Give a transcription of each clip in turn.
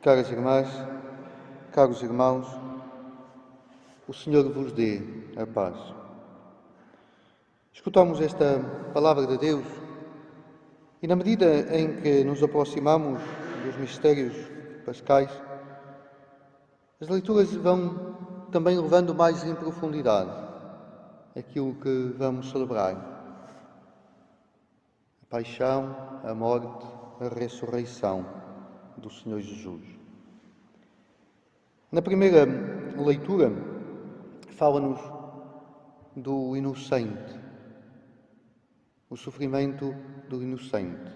Caras irmãs, caros irmãos, o Senhor vos dê a paz. Escutamos esta palavra de Deus e, na medida em que nos aproximamos dos mistérios pascais, as leituras vão também levando mais em profundidade aquilo que vamos celebrar: a paixão, a morte, a ressurreição do Senhor Jesus. Na primeira leitura, fala-nos do inocente, o sofrimento do inocente,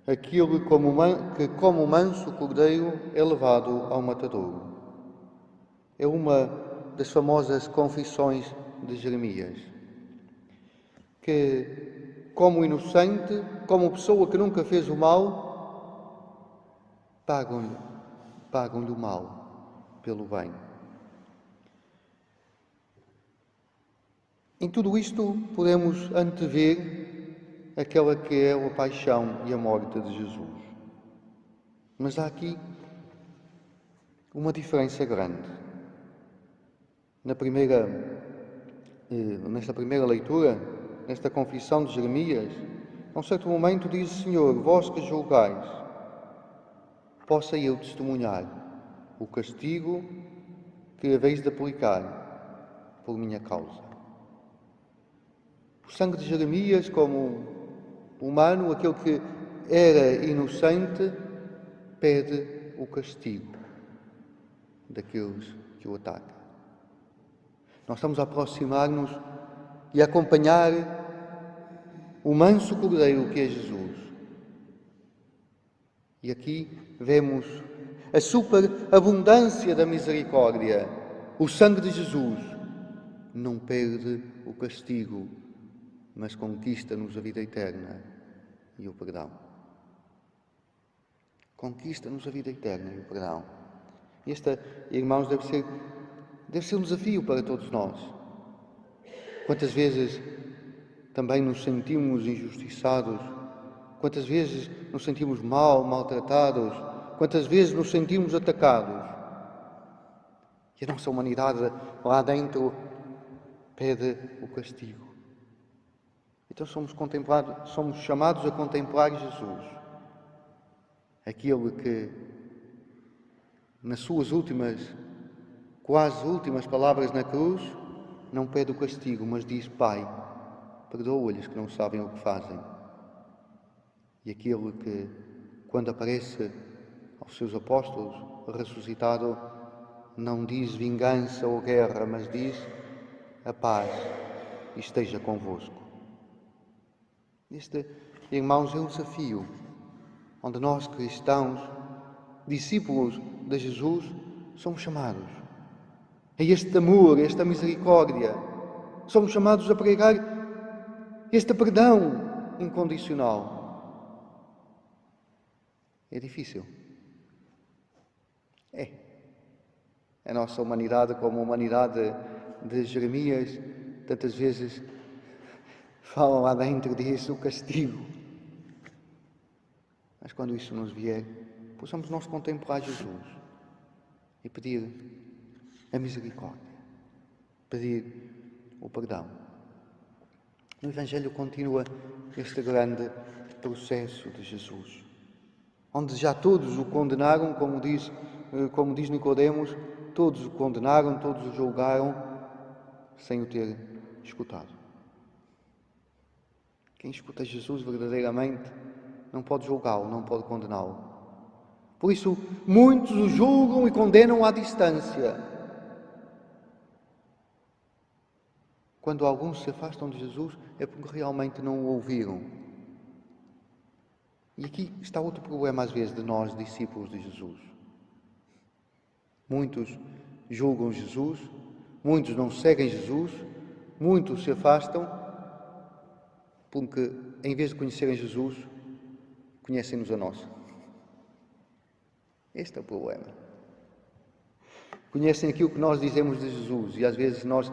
aquele que, como manso cordeiro, é levado ao matadouro. É uma das famosas confissões de Jeremias, que, como inocente, como pessoa que nunca fez o mal, pagam-lhe o mal pelo bem. Em tudo isto podemos antever aquela que é a paixão e a morte de Jesus. Mas há aqui uma diferença grande. Nesta primeira leitura, nesta confissão de Jeremias, a um certo momento diz: Senhor, vós que julgais, possa eu testemunhar o castigo que haveis de aplicar por minha causa. O sangue de Jeremias, como humano, aquele que era inocente, pede o castigo daqueles que o atacam. Nós estamos a aproximar-nos e a acompanhar o manso cordeiro que é Jesus. E aqui vemos a superabundância da misericórdia. O sangue de Jesus não perde o castigo, mas conquista-nos a vida eterna e o perdão. Conquista-nos a vida eterna e o perdão. Este, irmãos, deve ser um desafio para todos nós. Quantas vezes também nos sentimos injustiçados, quantas vezes nos sentimos maltratados, quantas vezes nos sentimos atacados. E a nossa humanidade lá dentro pede o castigo. Então somos chamados a contemplar Jesus, aquele que, nas suas quase últimas palavras na cruz, não pede o castigo, mas diz: Pai, perdoa-lhes que não sabem o que fazem. E aquele que, quando aparece aos seus apóstolos, ressuscitado, não diz vingança ou guerra, mas diz: a paz esteja convosco. Este, irmãos, é um desafio onde nós, cristãos, discípulos de Jesus, somos chamados a este amor, a esta misericórdia. Somos chamados a pregar este perdão incondicional. É difícil. É. A nossa humanidade, como a humanidade de Jeremias, tantas vezes fala lá dentro disso, o castigo. Mas quando isso nos vier, possamos nós contemplar Jesus e pedir a misericórdia, pedir o perdão. No Evangelho continua este grande processo de Jesus, onde já todos o condenaram, como diz Nicodemos, todos o condenaram, todos o julgaram, sem o ter escutado. Quem escuta Jesus verdadeiramente não pode julgá-lo, não pode condená-lo. Por isso, muitos o julgam e condenam à distância. Quando alguns se afastam de Jesus, é porque realmente não o ouviram. E aqui está outro problema, às vezes, de nós, discípulos de Jesus. Muitos julgam Jesus, muitos não seguem Jesus, muitos se afastam, porque, em vez de conhecerem Jesus, conhecem-nos a nós. Este é o problema. Conhecem aquilo que nós dizemos de Jesus e às vezes nós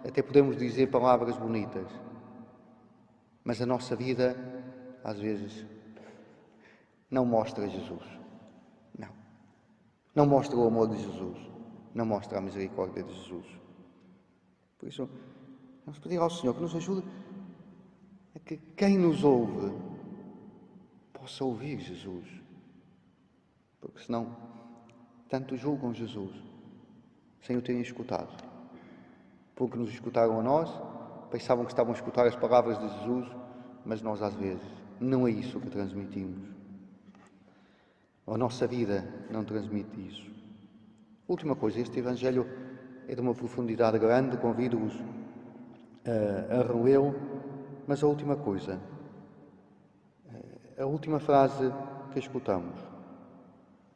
até podemos dizer palavras bonitas, mas a nossa vida, às vezes, não mostra Jesus. Não. não mostra o amor de Jesus, não mostra a misericórdia de Jesus. Por isso, vamos pedir ao Senhor que nos ajude a que quem nos ouve possa ouvir Jesus. Porque senão, tanto julgam Jesus sem o terem escutado. Porque nos escutaram a nós, pensavam que estavam a escutar as palavras de Jesus, mas nós às vezes não é isso que transmitimos. A nossa vida não transmite isso. Última coisa, este Evangelho é de uma profundidade grande, convido-vos a relê-lo, mas a última coisa, a última frase que escutamos.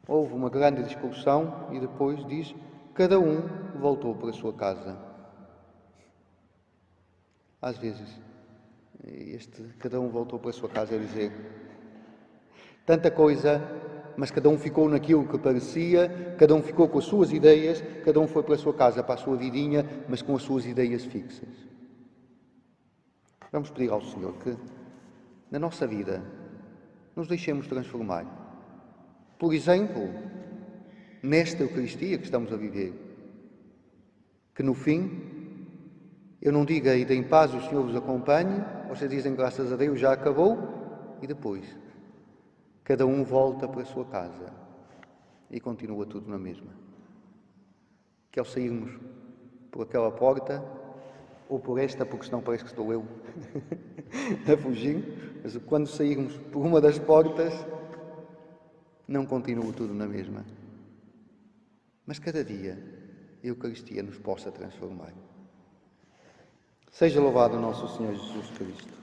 Houve uma grande discussão e depois diz: cada um voltou para a sua casa. Às vezes, cada um voltou para a sua casa, é dizer, tanta coisa, mas cada um ficou naquilo que parecia, cada um ficou com as suas ideias, cada um foi para a sua casa, para a sua vidinha, mas com as suas ideias fixas. Vamos pedir ao Senhor que, na nossa vida, nos deixemos transformar. Por exemplo, nesta Eucaristia que estamos a viver, que no fim, eu não diga ide em paz, o Senhor vos acompanhe, vocês dizem graças a Deus, já acabou, e depois, cada um volta para a sua casa e continua tudo na mesma. Que ao sairmos por aquela porta, ou por esta, porque senão parece que estou eu a fugir, mas quando sairmos por uma das portas, não continua tudo na mesma. Mas cada dia a Eucaristia nos possa transformar. Seja louvado o nosso Senhor Jesus Cristo.